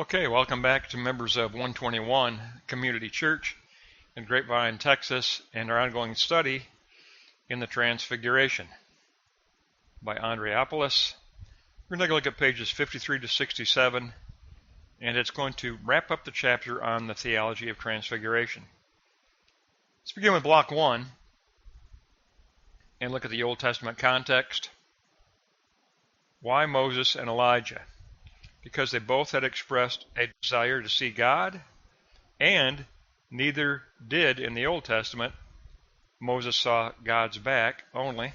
Okay, welcome back to members of 121 Community Church in Grapevine, Texas, and our ongoing study in the Transfiguration by Andreopoulos. We're going to take a look at pages 53 to 67, and it's going to wrap up the chapter on the theology of Transfiguration. Let's begin with block 1 and look at the Old Testament context. Why Moses and Elijah? Because they both had expressed a desire to see God, and neither did in the Old Testament. Moses saw God's back only.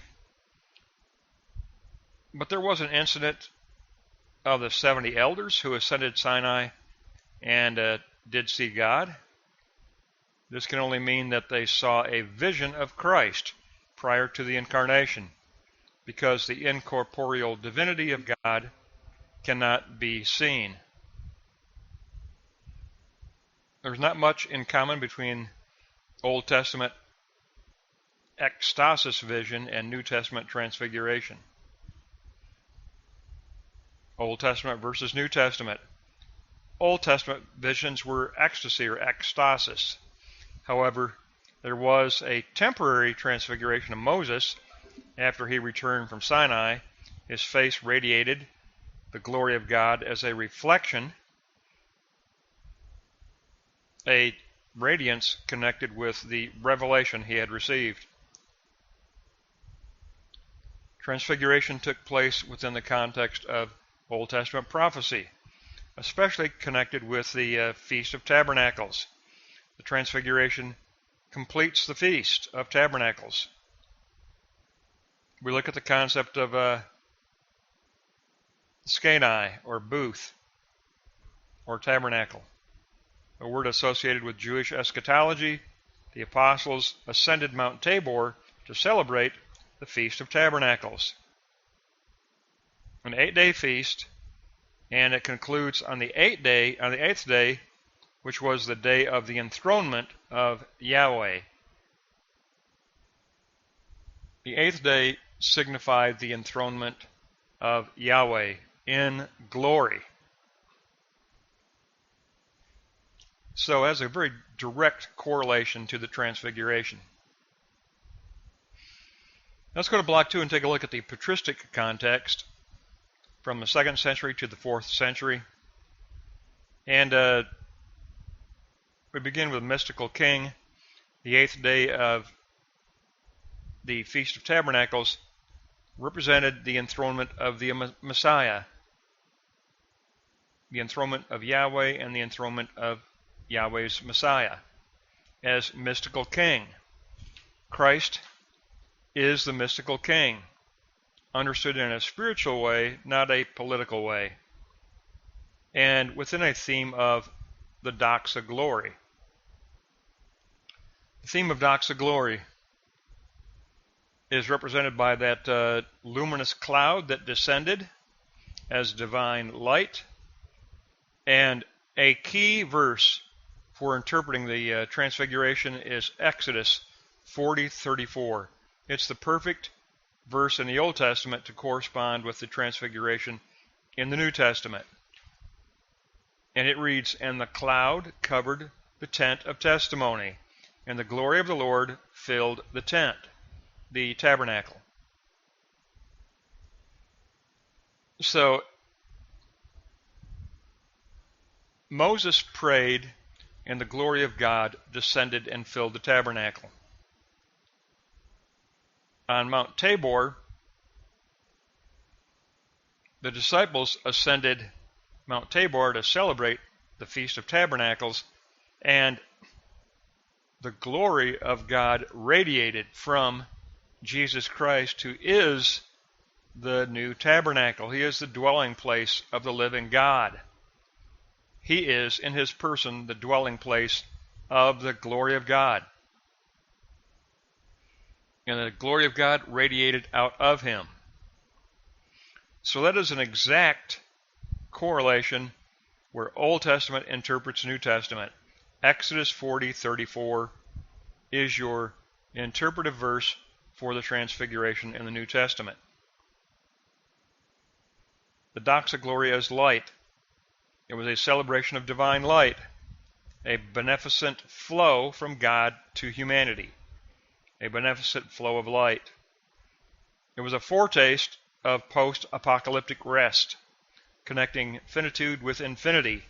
But there was an incident of the 70 elders who ascended Sinai and did see God. This can only mean that they saw a vision of Christ prior to the incarnation, because the incorporeal divinity of God cannot be seen. There's not much in common between Old Testament ecstasis vision and New Testament transfiguration. Old Testament versus New Testament. Old Testament visions were ecstasy or ecstasis. However, there was a temporary transfiguration of Moses after he returned from Sinai. His face radiated the glory of God as a reflection, a radiance connected with the revelation he had received. Transfiguration took place within the context of Old Testament prophecy, especially connected with the Feast of Tabernacles. The Transfiguration completes the Feast of Tabernacles. We look at the concept of Skenai, or booth, or tabernacle, a word associated with Jewish eschatology. The apostles ascended Mount Tabor to celebrate the Feast of Tabernacles, an 8-day feast, and it concludes on the eighth day, which was the day of the enthronement of Yahweh. The 8th day signified the enthronement of Yahweh in glory. So as a very direct correlation to the Transfiguration. Let's go to block 2 and take a look at the patristic context from the 2nd century to the 4th century. And we begin with mystical king. The 8th day of the Feast of Tabernacles represented the enthronement of the Messiah, the enthronement of Yahweh and the enthronement of Yahweh's Messiah as mystical king. Christ is the mystical king, understood in a spiritual way, not a political way, and within a theme of the doxa glory. The theme of doxa glory is represented by that luminous cloud that descended as divine light. And a key verse for interpreting the Transfiguration is Exodus 40:34. It's the perfect verse in the Old Testament to correspond with the Transfiguration in the New Testament. And it reads, "And the cloud covered the tent of testimony, and the glory of the Lord filled the tent," the tabernacle. So Moses prayed, and the glory of God descended and filled the tabernacle. On Mount Tabor, the disciples ascended Mount Tabor to celebrate the Feast of Tabernacles, and the glory of God radiated from Jesus Christ, who is the new tabernacle. He is the dwelling place of the living God. He is, in his person, the dwelling place of the glory of God. And the glory of God radiated out of him. So that is an exact correlation where Old Testament interprets New Testament. Exodus 40:34 is your interpretive verse for the Transfiguration in the New Testament. The doxa gloria is light. It was a celebration of divine light, a beneficent flow from God to humanity, a beneficent flow of light. It was a foretaste of post-apocalyptic rest, connecting finitude with infinity.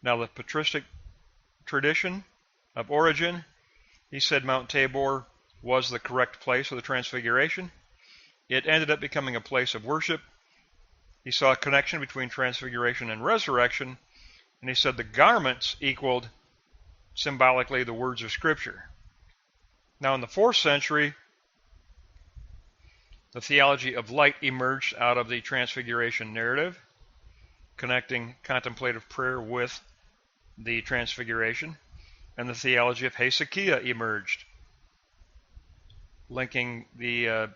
Now, the patristic tradition of Origen, he said Mount Tabor was the correct place of the Transfiguration. It ended up becoming a place of worship. He saw a connection between Transfiguration and resurrection, and he said the garments equaled symbolically the words of Scripture. Now, in the 4th century, the theology of light emerged out of the Transfiguration narrative, connecting contemplative prayer with the Transfiguration, and the theology of Hesychia emerged, linking the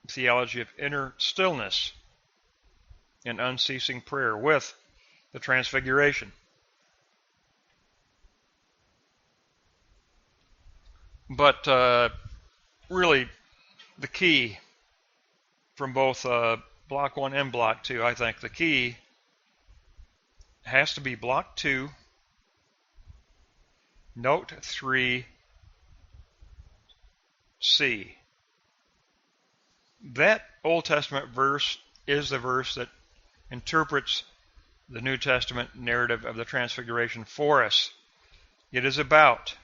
theology of inner stillness and unceasing prayer with the Transfiguration. But really, the key from both Block 1 and Block 2, I think the key has to be Block 2, Note 3, C. That Old Testament verse is the verse that interprets the New Testament narrative of the Transfiguration for us. It is about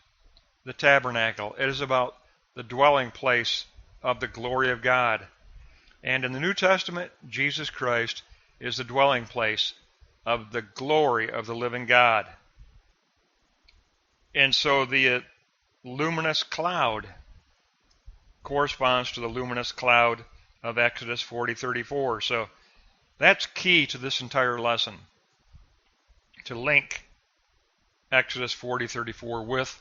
the tabernacle. It is about the dwelling place of the glory of God. And in the New Testament, Jesus Christ is the dwelling place of the glory of the living God. And so the luminous cloud corresponds to the luminous cloud of Exodus 40:34. So that's key to this entire lesson, to link Exodus 40:34 with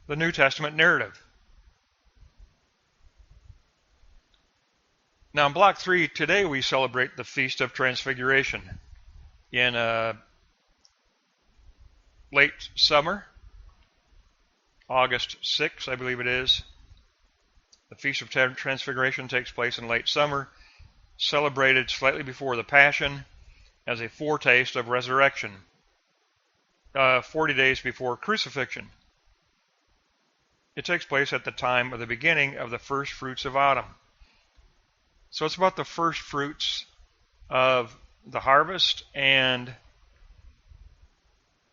the New Testament narrative. Now in Block 3, today we celebrate the Feast of Transfiguration in late summer, August 6th, I believe it is. The Feast of Transfiguration takes place in late summer, celebrated slightly before the Passion as a foretaste of resurrection, 40 days before crucifixion. It takes place at the time of the beginning of the first fruits of autumn. So it's about the first fruits of the harvest, and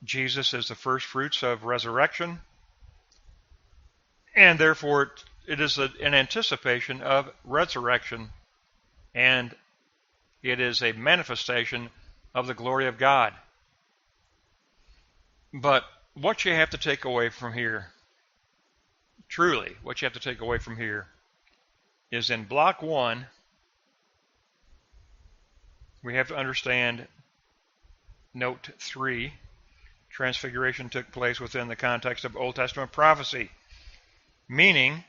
Jesus is the first fruits of resurrection, and therefore it is an anticipation of resurrection, and it is a manifestation of the glory of God. But what you have to take away from here, truly, what you have to take away from here, is in Block 1, we have to understand Note 3, Transfiguration took place within the context of Old Testament prophecy, meaning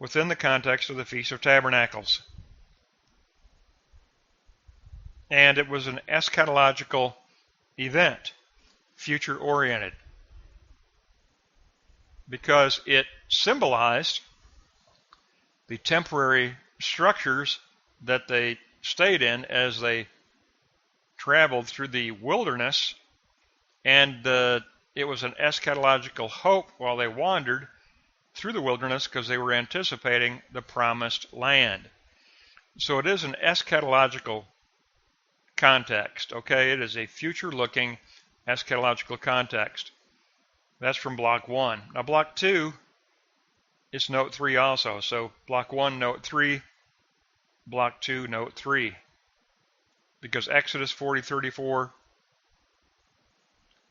within the context of the Feast of Tabernacles. And it was an eschatological event, future-oriented, because it symbolized the temporary structures that they stayed in as they traveled through the wilderness, and it was an eschatological hope while they wandered through the wilderness because they were anticipating the promised land. So it is an eschatological context, okay? It is a future-looking eschatological context. That's from Block 1. Now Block 2 is Note 3 also. So Block 1, Note 3, Block 2, Note 3. Because Exodus 40:34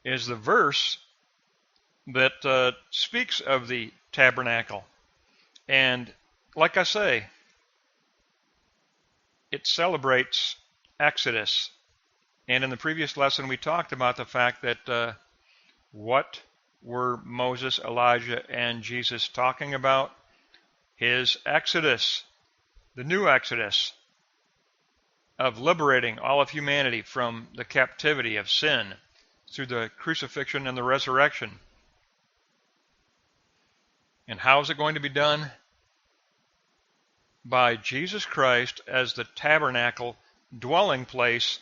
is the verse that speaks of the tabernacle. And like I say, it celebrates Exodus. And in the previous lesson we talked about the fact that what were Moses, Elijah, and Jesus talking about? His Exodus, the new Exodus, of liberating all of humanity from the captivity of sin through the crucifixion and the resurrection. And how is it going to be done? By Jesus Christ as the tabernacle dwelling place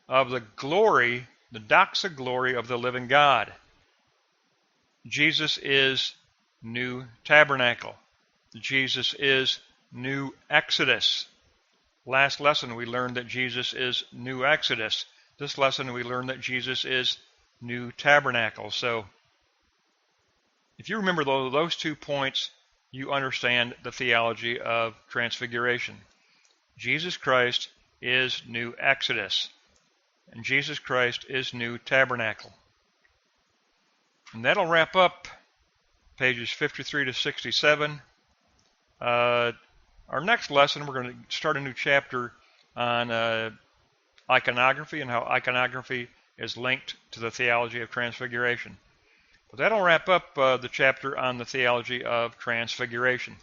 of the glory the doxa glory of the living God. Jesus is new tabernacle. Jesus is new Exodus. Last lesson we learned that Jesus is new Exodus. This lesson we learned that Jesus is new tabernacle. So if you remember those 2 points, you understand the theology of Transfiguration. Jesus Christ is new Exodus, and Jesus Christ is new tabernacle. And that'll wrap up pages 53 to 67. Our next lesson, we're going to start a new chapter on iconography and how iconography is linked to the theology of Transfiguration. But that'll wrap up the chapter on the theology of Transfiguration.